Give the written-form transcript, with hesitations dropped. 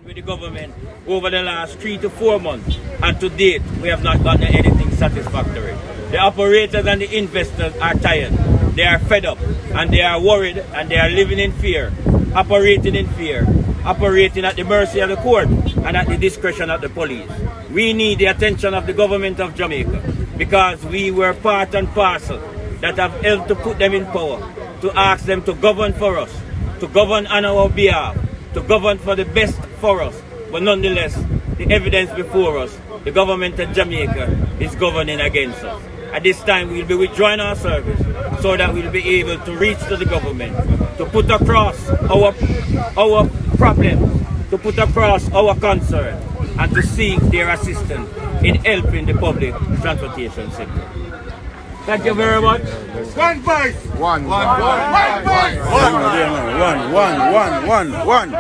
With the government over the last 3 to 4 months, and to date we have not gotten anything satisfactory. The operators and the investors are tired, they are fed up, and they are worried, and they are living in fear, operating at the mercy of the court and at the discretion of the police. We need the attention of the government of Jamaica, because we were part and parcel that have helped to put them in power, to ask them to govern for us, to govern on our behalf, to govern for the best for us. But nonetheless, the evidence before us, the government of Jamaica is governing against us. At this time, we'll be withdrawing our service so that we'll be able to reach to the government, to put across our problems, to put across our concern, and to seek their assistance in helping the public transportation sector. Thank you very much. One voice. One voice. One voice. One.